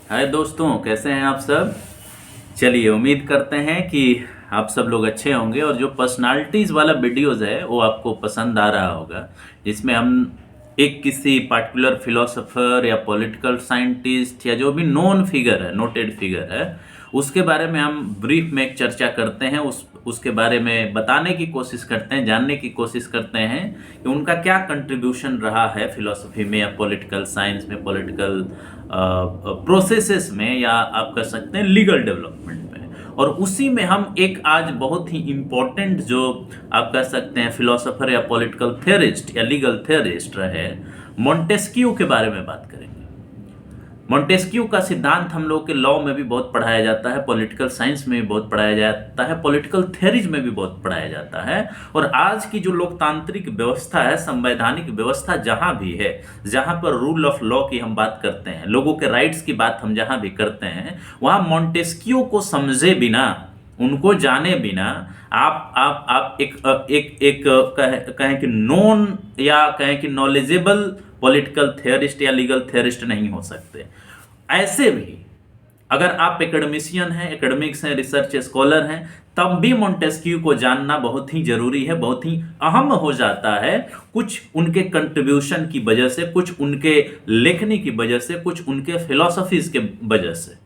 हाय दोस्तों, कैसे हैं आप सब। चलिए, उम्मीद करते हैं कि आप सब लोग अच्छे होंगे और जो पर्सनालिटीज़ वाला वीडियोज़ है वो आपको पसंद आ रहा होगा, जिसमें हम एक किसी पार्टिकुलर फिलोसोफर या पॉलिटिकल साइंटिस्ट या जो भी नोन फिगर है, नोटेड फिगर है, उसके बारे में हम ब्रीफ में एक चर्चा करते हैं। उसके बारे में बताने की कोशिश करते हैं, जानने की कोशिश करते हैं कि उनका क्या कंट्रीब्यूशन रहा है फिलोसफी में या पॉलिटिकल साइंस में, पॉलिटिकल प्रोसेसेस में, या आप कह सकते हैं लीगल डेवलपमेंट में। और उसी में हम एक आज बहुत ही इम्पोर्टेंट जो आप कह सकते हैं फिलोसोफर या पॉलिटिकल थियरिस्ट या लीगल थियरिस्ट रहे, मोंटेस्क्यू के बारे में बात करेंगे। मोंटेस्क्यू का सिद्धांत हम लोग के लॉ में भी बहुत पढ़ाया जाता है, पॉलिटिकल साइंस में भी बहुत पढ़ाया जाता है, पॉलिटिकल थ्योरीज में भी बहुत पढ़ाया जाता है। और आज की जो लोकतांत्रिक व्यवस्था है, संवैधानिक व्यवस्था जहां भी है, जहां पर रूल ऑफ लॉ की हम बात करते हैं, लोगों के राइट्स की बात हम जहां भी करते हैं, वहां मोंटेस्क्यू को समझे बिना, उनको जाने बिना आप एक कहें कि नॉन या कहें कि नॉलेजेबल पॉलिटिकल थियरिस्ट या लीगल थियरिस्ट नहीं हो सकते। ऐसे भी अगर आप एकेडमिशियन हैं, एकेडमिक्स हैं, रिसर्च स्कॉलर हैं, तब भी मोंटेस्क्यू को जानना बहुत ही जरूरी है, बहुत ही अहम हो जाता है, कुछ उनके कंट्रीब्यूशन की वजह से, कुछ उनके लेखनी की वजह से, कुछ उनके फिलॉसफीज के वजह से।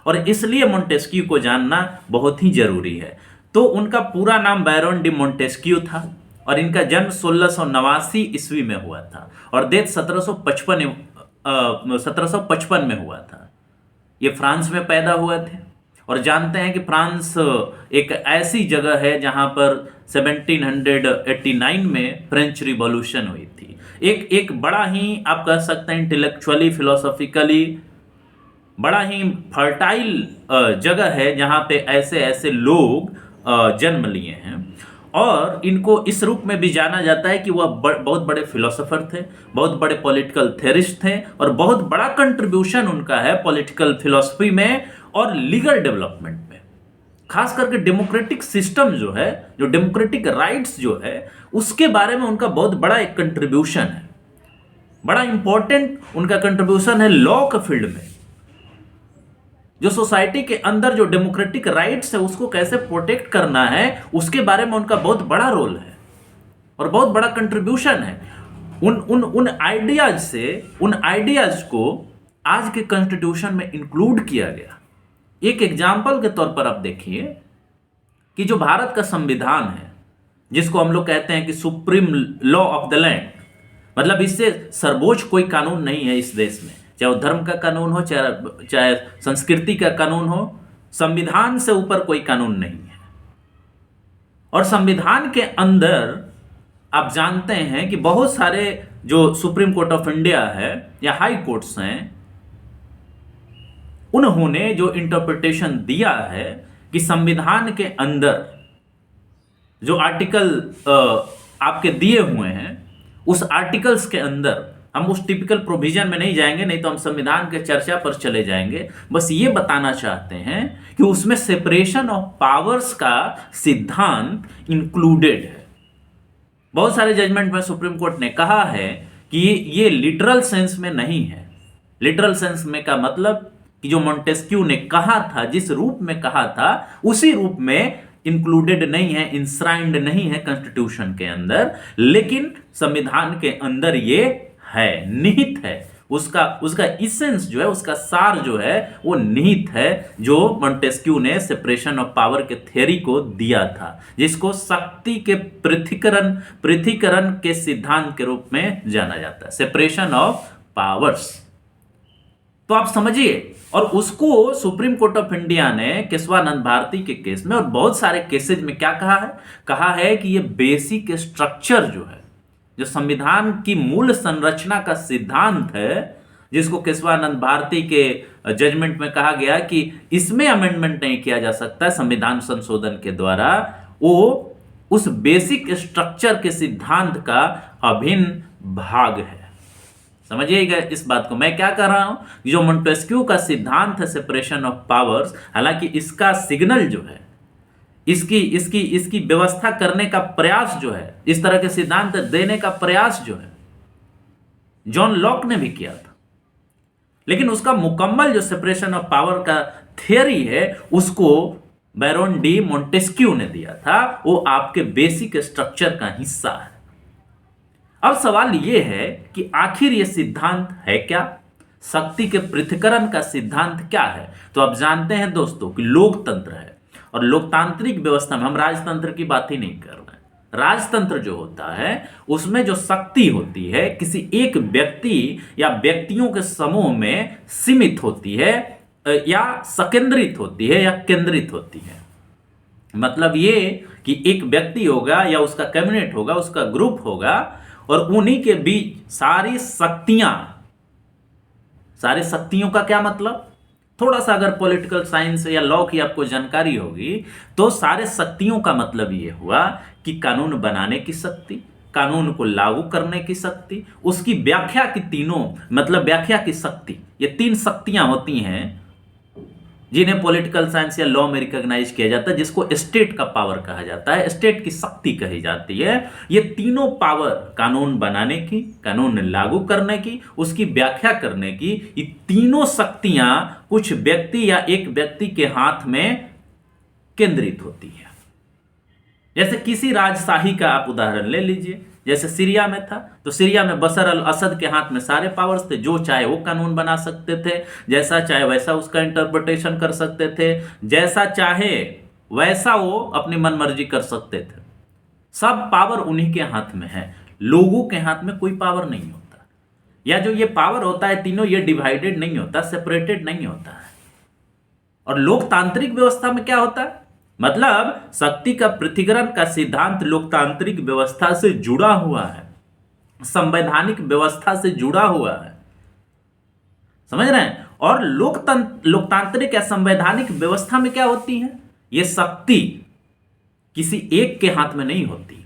और इसलिए मोंटेस्क्यू को जानना बहुत ही जरूरी है। तो उनका पूरा नाम बैरन डी मोंटेस्क्यू था और इनका जन्म 1689 ईस्वी में हुआ था और डेथ 1755 में हुआ था। ये फ्रांस में पैदा हुए थे और जानते हैं कि फ्रांस एक ऐसी जगह है जहां पर 1789 में फ्रेंच रिवॉल्यूशन हुई थी। एक बड़ा ही आप कह सकते हैं इंटेलेक्चुअली, फिलोसॉफिकली बड़ा ही फर्टाइल जगह है जहां पे ऐसे ऐसे लोग जन्म लिए हैं। और इनको इस रूप में भी जाना जाता है कि वह बहुत बड़े फिलोसोफर थे, बहुत बड़े पॉलिटिकल थेरिस्ट थे और बहुत बड़ा कंट्रीब्यूशन उनका है पॉलिटिकल फिलोसफी में और लीगल डेवलपमेंट में। खास करके डेमोक्रेटिक सिस्टम जो है, जो डेमोक्रेटिक राइट्स जो है, उसके बारे में उनका बहुत बड़ा एक कंट्रीब्यूशन है। बड़ा इंपॉर्टेंट उनका कंट्रीब्यूशन है लॉ के फील्ड में। जो सोसाइटी के अंदर जो डेमोक्रेटिक राइट्स है उसको कैसे प्रोटेक्ट करना है, उसके बारे में उनका बहुत बड़ा रोल है और बहुत बड़ा कंट्रीब्यूशन है। उन आइडियाज से, उन आइडियाज को आज के कॉन्स्टिट्यूशन में इंक्लूड किया गया। एक एग्जाम्पल के तौर पर आप देखिए कि जो भारत का संविधान है, जिसको हम लोग कहते हैं कि supreme law of the land, मतलब इससे सर्वोच्च कोई कानून नहीं है इस देश में, चाहे वो धर्म का कानून हो, चाहे संस्कृति का कानून हो, संविधान से ऊपर कोई कानून नहीं है। और संविधान के अंदर आप जानते हैं कि बहुत सारे जो सुप्रीम कोर्ट ऑफ इंडिया है या हाई कोर्ट्स हैं, उन्होंने जो इंटरप्रिटेशन दिया है कि संविधान के अंदर जो आर्टिकल आपके दिए हुए हैं, उस आर्टिकल्स के अंदर हम उस टिपिकल प्रोविजन में नहीं जाएंगे, नहीं तो हम संविधान के चर्चा पर चले जाएंगे। बस ये बताना चाहते हैं कि उसमें सेपरेशन ऑफ पावर्स का सिद्धांत इंक्लूडेड है। बहुत सारे जजमेंट में सुप्रीम कोर्ट ने कहा है कि ये लिटरल सेंस में नहीं है। लिटरल सेंस में का मतलब कि जो मोंटेस्क्यू ने कहा था, जिस रूप में कहा था, उसी रूप में इंक्लूडेड नहीं है, इंश्राइंड नहीं है कॉन्स्टिट्यूशन के अंदर, लेकिन संविधान के अंदर ये है, निहित है। उसका इसेंस जो है, उसका सार जो है, वो निहित है, जो मोंटेस्क्यू ने सेपरेशन ऑफ पावर के थ्योरी को दिया था, जिसको शक्ति के पृथकीकरण के सिद्धांत के रूप में जाना जाता है, सेपरेशन ऑफ पावर्स। तो आप समझिए, और उसको सुप्रीम कोर्ट ऑफ इंडिया ने केशवानंद भारती के केस में और बहुत सारे केसेज में क्या कहा है कि ये बेसिक स्ट्रक्चर जो है, जो संविधान की मूल संरचना का सिद्धांत है, जिसको केशवानंद भारती के जजमेंट में कहा गया कि इसमें अमेंडमेंट नहीं किया जा सकता संविधान संशोधन के द्वारा, वो उस बेसिक स्ट्रक्चर के सिद्धांत का अभिन्न भाग है। समझिएगा इस बात को मैं क्या कर रहा हूं। जो मोंटेस्क्यू का सिद्धांत है सेपरेशन ऑफ पावर्स, हालांकि इसका सिग्नल जो है, इसकी व्यवस्था करने का प्रयास जो है, इस तरह के सिद्धांत देने का प्रयास जो है, जॉन लॉक ने भी किया था। लेकिन उसका मुकम्मल जो सेपरेशन ऑफ पावर का थियरी है उसको बैरोन डी मोंटेस्क्यू ने दिया था, वो आपके बेसिक स्ट्रक्चर का हिस्सा है। अब सवाल यह है कि आखिर यह सिद्धांत है क्या, शक्ति के पृथक्करण का सिद्धांत क्या है। तो आप जानते हैं दोस्तों कि लोकतंत्र है, और लोकतांत्रिक व्यवस्था में हम राजतंत्र की बात ही नहीं कर रहे हैं। राजतंत्र जो होता है उसमें जो शक्ति होती है किसी एक व्यक्ति या व्यक्तियों के समूह में सीमित होती है, या संकेंद्रित होती है या केंद्रित होती है। मतलब ये कि एक व्यक्ति होगा या उसका कैबिनेट होगा, उसका ग्रुप होगा, और उन्हीं के बीच सारी शक्तियों का क्या मतलब, थोड़ा सा अगर पॉलिटिकल साइंस या लॉ की आपको जानकारी होगी तो सारे शक्तियों का मतलब ये हुआ कि कानून बनाने की शक्ति, कानून को लागू करने की शक्ति, उसकी व्याख्या की तीनों मतलब व्याख्या की शक्ति, ये तीन शक्तियां होती हैं जिन्हें पॉलिटिकल साइंस या लॉ में रिकॉग्नाइज किया जाता है, जिसको स्टेट का पावर कहा जाता है, स्टेट की शक्ति कही जाती है। ये तीनों पावर, कानून बनाने की, कानून लागू करने की, उसकी व्याख्या करने की, ये तीनों शक्तियां कुछ व्यक्ति या एक व्यक्ति के हाथ में केंद्रित होती है। जैसे किसी राजशाही का आप उदाहरण ले लीजिए, जैसे सीरिया में था, तो सीरिया में बशर अल असद के हाथ में सारे पावर्स थे, जो चाहे वो कानून बना सकते थे, जैसा चाहे वैसा उसका इंटरप्रिटेशन कर सकते थे, जैसा चाहे वैसा वो अपनी मनमर्जी कर सकते थे। सब पावर उन्हीं के हाथ में है, लोगों के हाथ में कोई पावर नहीं होता। या जो ये पावर होता है तीनों, ये डिवाइडेड नहीं होता, सेपरेटेड नहीं होता है। और लोकतांत्रिक व्यवस्था में क्या होता है, मतलब शक्ति का पृथक्करण का सिद्धांत लोकतांत्रिक व्यवस्था से जुड़ा हुआ है, संवैधानिक व्यवस्था से जुड़ा हुआ है, समझ रहे हैं। और लोकतांत्रिक या संवैधानिक व्यवस्था में क्या होती है, यह शक्ति किसी एक के हाथ में नहीं होती।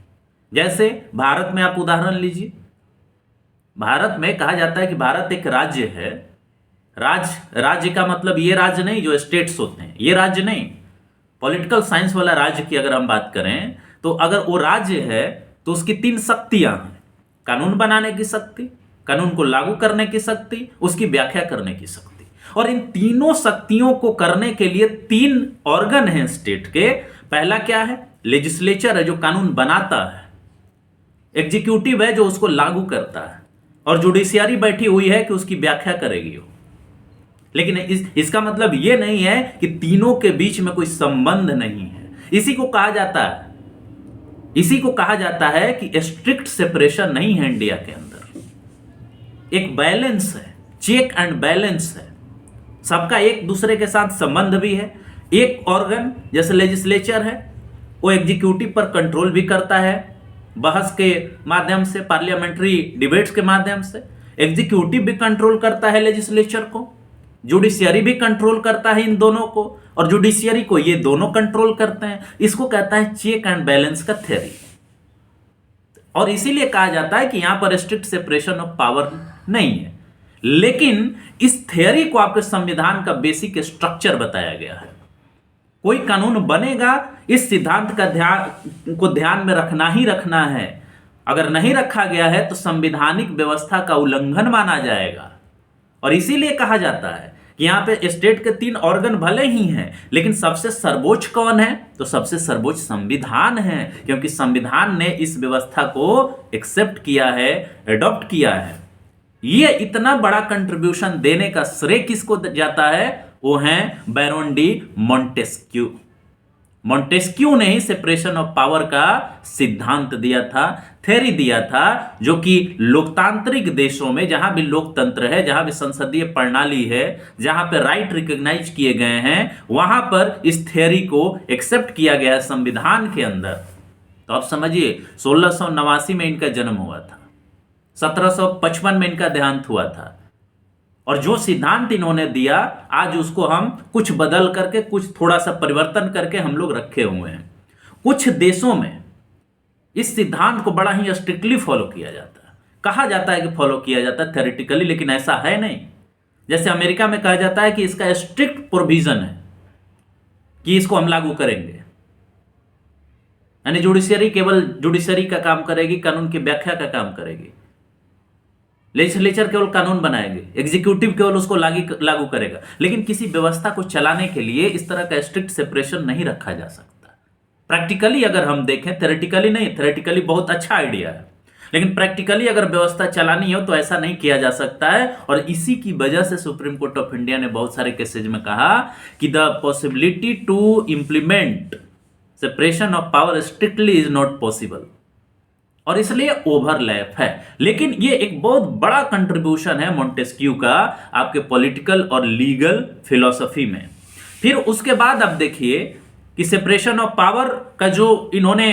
जैसे भारत में आप उदाहरण लीजिए, भारत में कहा जाता है कि भारत एक राज्य है। राज्य का मतलब ये राज्य नहीं जो स्टेट्स होते हैं, ये राज्य नहीं। पॉलिटिकल साइंस वाला राज्य की अगर हम बात करें तो अगर वो राज्य है तो उसकी तीन शक्तियां हैं, कानून बनाने की शक्ति, कानून को लागू करने की शक्ति, उसकी व्याख्या करने की शक्ति। और इन तीनों शक्तियों को करने के लिए तीन ऑर्गन हैं स्टेट के। पहला क्या है, लेजिस्लेचर है जो कानून बनाता है, एग्जीक्यूटिव है जो उसको लागू करता है, और जुडिशियरी बैठी हुई है कि उसकी व्याख्या करेगी वो। लेकिन इसका मतलब यह नहीं है कि तीनों के बीच में कोई संबंध नहीं है। इसी को कहा जाता है कि स्ट्रिक्ट सेपरेशन नहीं है इंडिया के अंदर। एक बैलेंस है, चेक एंड बैलेंस है, सबका एक दूसरे के साथ संबंध भी है। एक ऑर्गन जैसे लेजिस्लेचर है वो एग्जीक्यूटिव पर कंट्रोल भी करता है, बहस के माध्यम से, पार्लियामेंट्री डिबेट्स के माध्यम से। एग्जीक्यूटिव भी कंट्रोल करता है लेजिस्लेचर को, जुडिशियरी भी कंट्रोल करता है इन दोनों को, और जुडिशियरी को ये दोनों कंट्रोल करते हैं। इसको कहता है चेक एंड बैलेंस का थ्योरी। और इसीलिए कहा जाता है कि यहां पर स्ट्रिक्ट सेपरेशन ऑफ पावर नहीं है। लेकिन इस थ्योरी को आपके संविधान का बेसिक स्ट्रक्चर बताया गया है। कोई कानून बनेगा, इस सिद्धांत का ध्यान में रखना ही रखना है। अगर नहीं रखा गया है तो संवैधानिक व्यवस्था का उल्लंघन माना जाएगा। और इसीलिए कहा जाता है कि यहां पे स्टेट के तीन ऑर्गन भले ही हैं, लेकिन सबसे सर्वोच्च कौन है, तो सबसे सर्वोच्च संविधान है, क्योंकि संविधान ने इस व्यवस्था को एक्सेप्ट किया है, एडॉप्ट किया है। ये इतना बड़ा कंट्रीब्यूशन देने का श्रेय किसको जाता है, वो है बैरोन डी मोंटेस्क्यू। मोंटेस्क्यू ने ही सेपरेशन ऑफ पावर का सिद्धांत दिया था, थ्योरी दिया था, जो कि लोकतांत्रिक देशों में, जहां भी लोकतंत्र है, जहां भी संसदीय प्रणाली है, जहां पर राइट रिकॉग्नाइज किए गए हैं, वहां पर इस थ्योरी को एक्सेप्ट किया गया है संविधान के अंदर। तो आप समझिए 1689 में इनका जन्म हुआ था, 1755 में इनका देहांत हुआ था। और जो सिद्धांत इन्होंने दिया, आज उसको हम कुछ बदल करके, कुछ थोड़ा सा परिवर्तन करके हम लोग रखे हुए हैं। कुछ देशों में इस सिद्धांत को बड़ा ही स्ट्रिक्टली फॉलो किया जाता है। कहा जाता है कि फॉलो किया जाता है थ्योरेटिकली, लेकिन ऐसा है नहीं। जैसे अमेरिका में कहा जाता है कि इसका स्ट्रिक्ट प्रोविजन है कि इसको हम लागू करेंगे, यानी जुडिशियरी केवल जुडिशियरी का काम करेगी, कानून की व्याख्या का काम करेगी। लेजिस्लेचर केवल कानून बनाएंगे, एग्जीक्यूटिव केवल उसको लागू करेगा, लेकिन किसी व्यवस्था को चलाने के लिए इस तरह का स्ट्रिक्ट सेपरेशन नहीं रखा जा सकता। प्रैक्टिकली अगर हम देखें, थ्योरेटिकली नहीं, थ्योरेटिकली बहुत अच्छा आइडिया है, लेकिन प्रैक्टिकली अगर व्यवस्था चलानी हो तो ऐसा नहीं किया जा सकता है। और इसी की वजह से सुप्रीम कोर्ट ऑफ इंडिया ने बहुत सारे केसेज में कहा कि the possibility to implement separation of power strictly is not possible, और इसलिए ओवरलैप है। लेकिन ये एक बहुत बड़ा कंट्रीब्यूशन है मोंटेस्क्यू का आपके पॉलिटिकल और लीगल फिलॉसफी में। फिर उसके बाद आप देखिए कि सेपरेशन ऑफ पावर का जो इन्होंने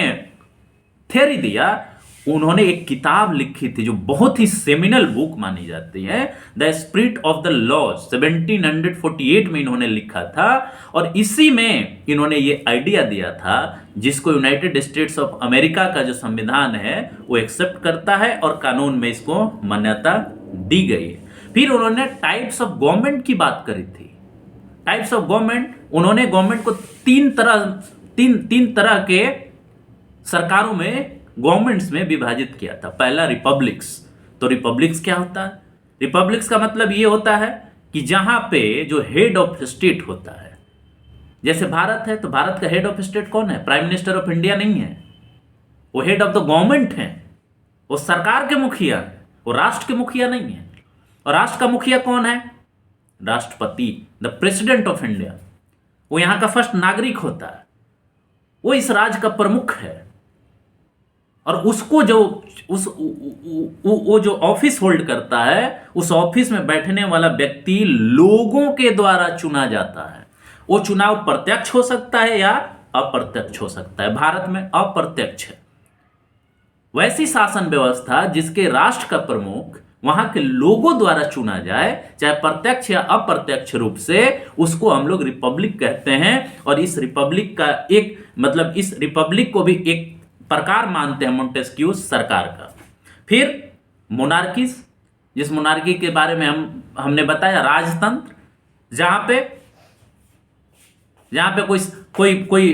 थ्योरी दिया, उन्होंने एक किताब लिखी थी जो बहुत ही सेमिनल बुक मानी जाती है, the spirit of the laws, 1748 में इन्होंने लिखा था। और इसी में इन्होंने ये आइडिया दिया था जिसको यूनाइटेड स्टेट्स ऑफ अमेरिका का जो संविधान है वो एक्सेप्ट करता है और कानून में इसको मान्यता दी गई है। फिर उन्होंने टाइप्स ऑफ गवर्नमेंट की बात करी थी। टाइप्स ऑफ गवर्नमेंट, उन्होंने गवर्नमेंट को तीन तरह के सरकारों में, गवर्नमेंट्स में विभाजित किया था। पहला रिपब्लिक्स। तो रिपब्लिक्स क्या होता है? रिपब्लिक्स का मतलब ये होता है कि जहां पे जो हेड ऑफ स्टेट होता है, जैसे भारत है तो भारत का हेड ऑफ स्टेट कौन है? प्राइम मिनिस्टर ऑफ इंडिया नहीं है, वो हेड ऑफ द गवर्नमेंट है, वो सरकार के मुखिया है, वो राष्ट्र के मुखिया नहीं है। और राष्ट्र का मुखिया कौन है? राष्ट्रपति, द प्रेसिडेंट ऑफ इंडिया। वो यहां का फर्स्ट नागरिक होता है, वो इस राज्य का प्रमुख है। और उसको जो वो जो ऑफिस होल्ड करता है, उस ऑफिस में बैठने वाला व्यक्ति लोगों के द्वारा चुना जाता है। वो चुनाव प्रत्यक्ष हो सकता है या अप्रत्यक्ष हो सकता है। भारत में अप्रत्यक्ष है। वैसी शासन व्यवस्था जिसके राष्ट्र का प्रमुख वहां के लोगों द्वारा चुना जाए, चाहे प्रत्यक्ष या अप्रत्यक्ष रूप से, उसको हम लोग रिपब्लिक कहते हैं। और इस रिपब्लिक का एक मतलब, इस रिपब्लिक को भी एक प्रकार मानते हैं मोंटेस्क्यू सरकार का। फिर मोनार्कीज, जिस मोनार्की के बारे में हमने बताया, राजतंत्र, जहां पे कोई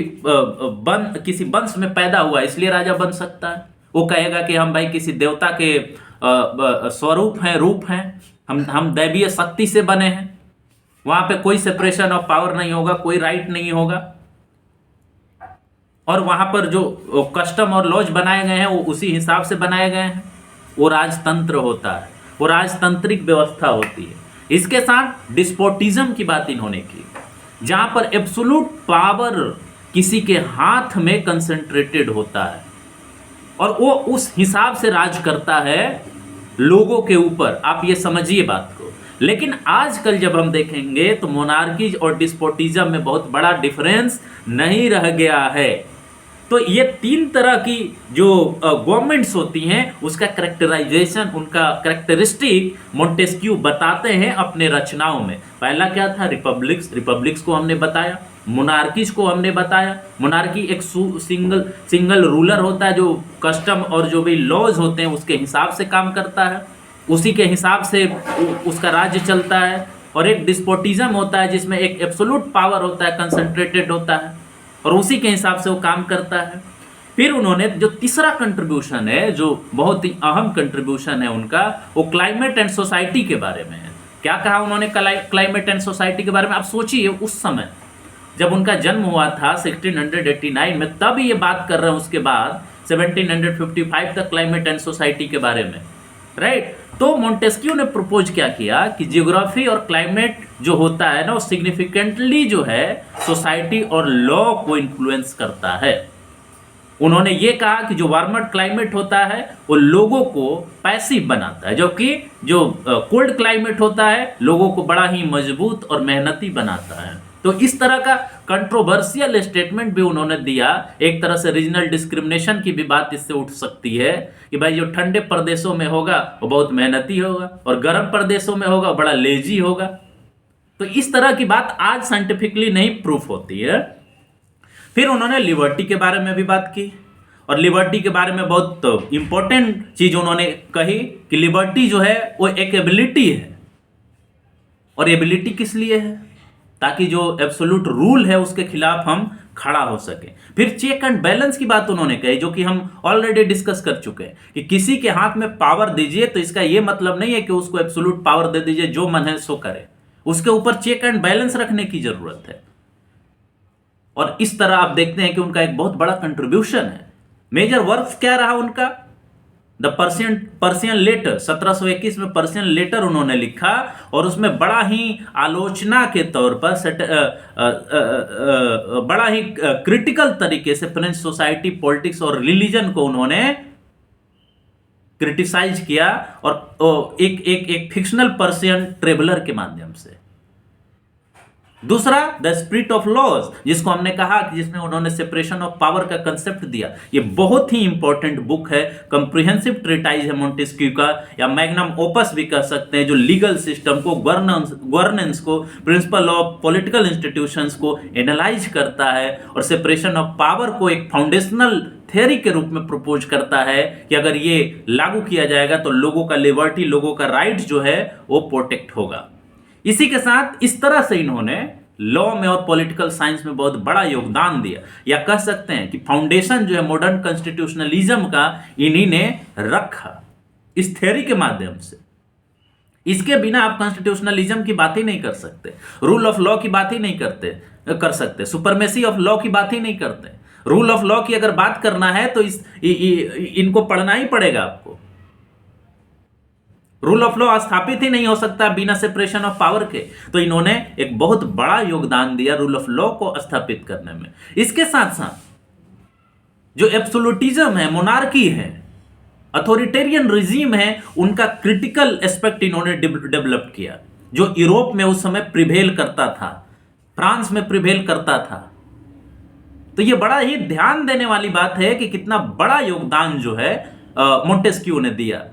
किसी वंश में पैदा हुआ इसलिए राजा बन सकता है। वो कहेगा कि हम भाई किसी देवता के स्वरूप हैं, रूप हैं, हम दैवीय शक्ति से बने हैं। वहां पे कोई सेपरेशन ऑफ पावर नहीं होगा, कोई राइट नहीं होगा। और वहां पर जो कस्टम और लॉज बनाए गए हैं वो उसी हिसाब से बनाए गए हैं। वो राजतंत्र होता है, वो राजतांत्रिक व्यवस्था होती है। इसके साथ डिस्पोटिज्म की बात इन्होंने की, जहां पर एब्सोल्यूट पावर किसी के हाथ में कंसंट्रेटेड होता है और वो उस हिसाब से राज करता है लोगों के ऊपर। आप ये समझिए बात को। लेकिन आजकल जब हम देखेंगे तो मोनार्कीज और डिस्पोटिज्म में बहुत बड़ा डिफरेंस नहीं रह गया है। तो ये तीन तरह की जो गवर्नमेंट्स होती हैं उसका करेक्टराइजेशन, उनका करेक्टरिस्टिक मोंटेस्क्यू बताते हैं अपने रचनाओं में। पहला क्या था? रिपब्लिक्स को हमने बताया, मोनार्कीज को हमने बताया। मोनार्की एक सिंगल रूलर होता है जो कस्टम और जो भी लॉज होते हैं उसके हिसाब से काम करता है, उसी के हिसाब से उसका राज्य चलता है। और एक डिस्पोटिज्म होता है जिसमें एक एब्सोल्यूट पावर होता है, कंसंट्रेटेड होता है और उसी के हिसाब से वो काम करता है। फिर उन्होंने जो तीसरा कंट्रीब्यूशन है, जो बहुत ही अहम कंट्रीब्यूशन है उनका, वो क्लाइमेट एंड सोसाइटी के बारे में है। क्या कहा उन्होंने क्लाइमेट एंड सोसाइटी के बारे में? आप सोचिए, उस समय जब उनका जन्म हुआ था 1689 में, तब ये बात कर रहे हैं। उसके बाद 1755 तक क्लाइमेट एंड सोसाइटी के बारे में, राइट। तो मोंटेस्क्यू ने प्रपोज क्या किया कि जियोग्राफी और क्लाइमेट जो होता है ना, वो सिग्निफिकेंटली जो है सोसाइटी और लॉ को इन्फ्लुएंस करता है। उन्होंने ये कहा कि जो वार्मर क्लाइमेट होता है वो लोगों को पैसिव बनाता है, जबकि जो कोल्ड क्लाइमेट होता है लोगों को बड़ा ही मजबूत और मेहनती बनाता है। तो इस तरह का कंट्रोवर्शियल स्टेटमेंट भी उन्होंने दिया। एक तरह से रीजनल डिस्क्रिमिनेशन की भी बात इससे उठ सकती है कि भाई जो ठंडे प्रदेशों में होगा वो बहुत मेहनती होगा और गर्म प्रदेशों में होगा बड़ा लेजी होगा। तो इस तरह की बात आज साइंटिफिकली नहीं प्रूफ होती है। फिर उन्होंने लिबर्टी के बारे में भी बात की, और लिबर्टी के बारे में बहुत इंपॉर्टेंट चीज उन्होंने कही कि लिबर्टी जो है वो एक एबिलिटी है। और एबिलिटी किस लिए है? ताकि जो एब्सोल्यूट रूल है उसके खिलाफ हम खड़ा हो सके। फिर चेक एंड बैलेंस की बात उन्होंने कही, जो कि हम ऑलरेडी डिस्कस कर चुके हैं कि किसी के हाथ में पावर दीजिए तो इसका यह मतलब नहीं है कि उसको एब्सोल्यूट पावर दे दीजिए, जो मन है सो करे। उसके ऊपर चेक एंड बैलेंस रखने की जरूरत है। और इस तरह आप देखते हैं कि उनका एक बहुत बड़ा कंट्रीब्यूशन है। मेजर वर्क क्या रहा उनका? द पर्सियन लेटर, 1721 में पर्सियन लेटर उन्होंने लिखा और उसमें बड़ा ही आलोचना के तौर पर बड़ा ही क्रिटिकल तरीके से फ्रेंच सोसाइटी, पॉलिटिक्स और रिलीजन को उन्होंने क्रिटिसाइज किया, और एक फिक्शनल पर्सियन ट्रेवलर के माध्यम से। दूसरा, द स्पिरिट ऑफ लॉज, जिसको हमने कहा कि जिसमें उन्होंने सेपरेशन ऑफ पावर का कंसेप्ट दिया। ये बहुत ही इंपॉर्टेंट बुक है, कंप्रिहेंसिव ट्रीटाइज है मोंटेस्क्यू का, या मैग्नम ओपस भी कह सकते हैं, जो लीगल सिस्टम को, गवर्नेंस को, प्रिंसिपल ऑफ पॉलिटिकल इंस्टीट्यूशंस को एनालाइज करता है, और सेपरेशन ऑफ पावर को एक फाउंडेशनल थ्योरी के रूप में प्रपोज करता है कि अगर ये लागू किया जाएगा तो लोगों का लिबर्टी, लोगों का राइट जो है वो प्रोटेक्ट होगा। इसी के साथ इस तरह से इन्होंने लॉ में और पॉलिटिकल साइंस में बहुत बड़ा योगदान दिया, या कह सकते हैं कि फाउंडेशन जो है मॉडर्न कॉन्स्टिट्यूशनलिज्म का इन्हीं ने रखा, इस थ्योरी के माध्यम से। इसके बिना आप कॉन्स्टिट्यूशनलिज्म की बात ही नहीं कर सकते, रूल ऑफ लॉ की बात ही नहीं कर सकते, सुपरमेसी ऑफ लॉ की बात ही नहीं करते। रूल ऑफ लॉ की अगर बात करना है तो इनको पढ़ना ही पड़ेगा आपको। रूल ऑफ लॉ स्थापित ही नहीं हो सकता बिना सेपरेशन ऑफ पावर के। तो इन्होंने एक बहुत बड़ा योगदान दिया रूल ऑफ लॉ को स्थापित करने में। इसके साथ साथ जो एब्सोल्यूटिज्म है, मोनार्की है, अथॉरिटेरियन रिजीम है, उनका क्रिटिकल एस्पेक्ट इन्होंने डेवलप किया, जो यूरोप में उस समय प्रिवेल करता था, फ्रांस में प्रिवेल करता था। तो यह बड़ा ही ध्यान देने वाली बात है कि कितना बड़ा योगदान जो है मोंटेस्क्यू ने दिया।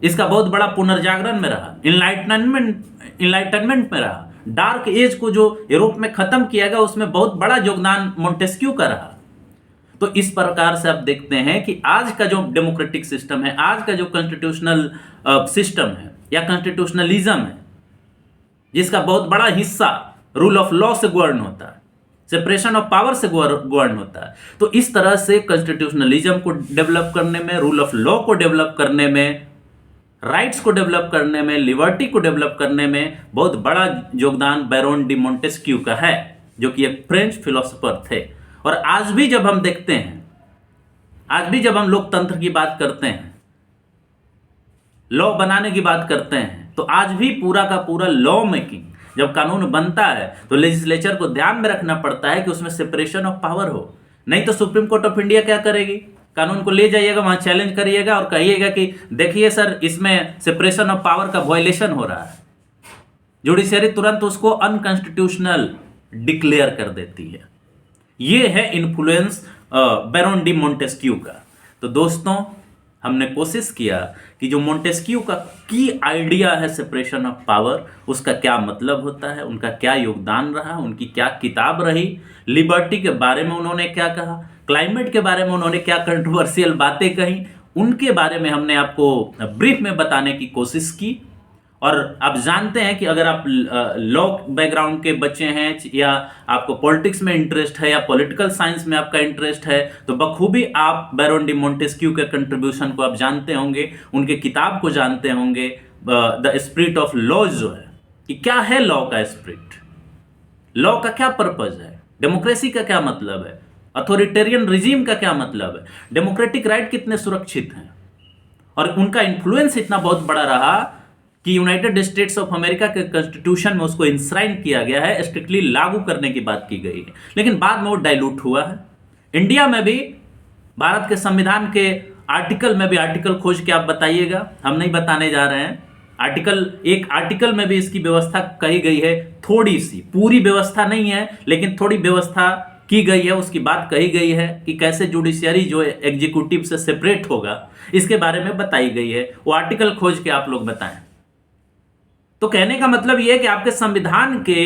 इसका बहुत बड़ा पुनर्जागरण में रहा, इनलाइटनमेंट में रहा, डार्क एज को जो यूरोप में खत्म किया गया उसमें बहुत बड़ा योगदान मोंटेस्क्यू का रहा। तो इस प्रकार से आप देखते हैं कि आज का जो डेमोक्रेटिक सिस्टम है, आज का जो कॉन्स्टिट्यूशनल सिस्टम है या कॉन्स्टिट्यूशनलिज्म है, जिसका बहुत बड़ा हिस्सा रूल ऑफ लॉ से गवर्न होता है, सेपरेशन ऑफ पावर से गवर्न होता है। तो इस तरह से कॉन्स्टिट्यूशनलिज्म को डेवलप करने में, रूल ऑफ लॉ को डेवलप करने में, राइट्स को डेवलप करने में, लिबर्टी को डेवलप करने में बहुत बड़ा योगदान बैरोन डी मोंटेस्क्यू का है, जो कि एक फ्रेंच फिलोसोफर थे। और आज भी जब हम देखते हैं, आज भी जब हम लोकतंत्र की बात करते हैं, लॉ बनाने की बात करते हैं, तो आज भी पूरा का पूरा लॉ मेकिंग, जब कानून बनता है तो लेजिस्लेचर को ध्यान में रखना पड़ता है कि उसमें सेपरेशन ऑफ पावर हो। नहीं तो सुप्रीम कोर्ट ऑफ इंडिया क्या करेगी? कानून को ले जाइएगा, वहां चैलेंज करिएगा और कहिएगा कि देखिए सर, इसमें सेपरेशन ऑफ पावर का वायलेशन हो रहा है। जुडिशरी तुरंत उसको अनकॉन्स्टिट्यूशनल डिक्लेयर कर देती है। ये है इन्फ्लुएंस बैरोन डी मोंटेस्क्यू का। तो दोस्तों, हमने कोशिश किया कि जो मोंटेस्क्यू का की आइडिया है सेपरेशन ऑफ पावर, उसका क्या मतलब होता है, उनका क्या योगदान रहा, उनकी क्या किताब रही, लिबर्टी के बारे में उन्होंने क्या कहा, क्लाइमेट के बारे में उन्होंने क्या कंट्रोवर्शियल बातें कही, उनके बारे में हमने आपको ब्रीफ में बताने की कोशिश की। और आप जानते हैं कि अगर आप लॉ बैकग्राउंड के बच्चे हैं, या आपको पॉलिटिक्स में इंटरेस्ट है, या पॉलिटिकल साइंस में आपका इंटरेस्ट है, तो बखूबी आप बैरोन डी मोंटेस्क्यू के कंट्रीब्यूशन को आप जानते होंगे, उनके किताब को जानते होंगे, द स्पिरिट ऑफ लॉ, जो है कि क्या है लॉ का स्पिरिट, लॉ का क्या पर्पज है, डेमोक्रेसी का क्या मतलब है, अथॉरिटेरियन रिजीम का क्या मतलब है, डेमोक्रेटिक राइट कितने सुरक्षित हैं। और उनका इन्फ्लुएंस इतना बहुत बड़ा रहा कि यूनाइटेड स्टेट्स ऑफ अमेरिका के कॉन्स्टिट्यूशन में उसको इंश्राइन किया गया है, स्ट्रिक्टली लागू करने की बात की गई है, लेकिन बाद में वो डाइल्यूट हुआ है। इंडिया में भी भारत के संविधान के आर्टिकल में भी, आर्टिकल खोज के आप बताइएगा, हम नहीं बताने जा रहे हैं, एक आर्टिकल में भी इसकी व्यवस्था कही गई है, थोड़ी सी, पूरी व्यवस्था नहीं है लेकिन थोड़ी व्यवस्था की गई है, उसकी बात कही गई है कि कैसे जुडिशियरी जो एग्जीक्यूटिव से सेपरेट होगा, इसके बारे में बताई गई है। वो आर्टिकल खोज के आप लोग बताएं। तो कहने का मतलब यह है कि आपके संविधान के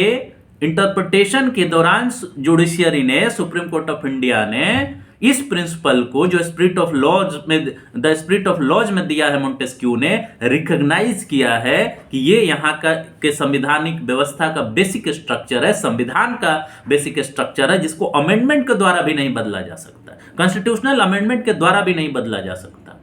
इंटरप्रिटेशन के दौरान जुडिशियरी ने, सुप्रीम कोर्ट ऑफ इंडिया ने इस प्रिंसिपल को जो स्पिरिट ऑफ लॉज में, द स्पिरिट ऑफ लॉज में दिया है मोंटेस्क्यू ने, रिकॉग्नाइज किया है कि ये यहाँ का के संविधानिक व्यवस्था का बेसिक स्ट्रक्चर है, संविधान का बेसिक स्ट्रक्चर है, जिसको अमेंडमेंट के द्वारा भी नहीं बदला जा सकता, कॉन्स्टिट्यूशनल अमेंडमेंट के द्वारा भी नहीं बदला जा सकता।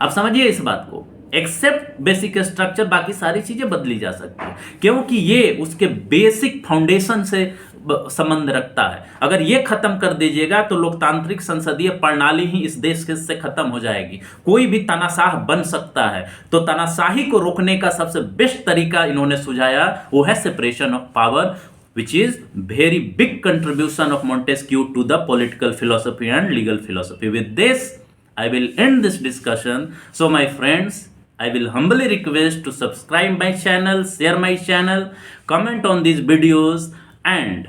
आप समझिए इस बात को, एक्सेप्ट बेसिक स्ट्रक्चर, बाकी सारी चीजें बदली जा सकती है, क्योंकि ये उसके बेसिक फाउंडेशन से संबंध रखता है। अगर ये खत्म कर दीजिएगा तो लोकतांत्रिक संसदीय प्रणाली ही इस देश के से खत्म हो जाएगी। कोई भी तानाशाह बन सकता है, तो तानाशाही को रोकने का सबसे बेस्ट तरीका इन्होंने सुझाया वो है separation of power, which is very big contribution of Montesquieu to the political philosophy and legal philosophy. With this, I will end this discussion. So my friends, I will humbly request to subscribe my channel, share my channel, comment on these videos and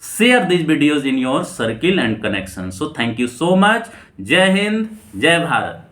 share these videos in your circle and connection. So thank you so much. Jai Hind, Jai Bharat.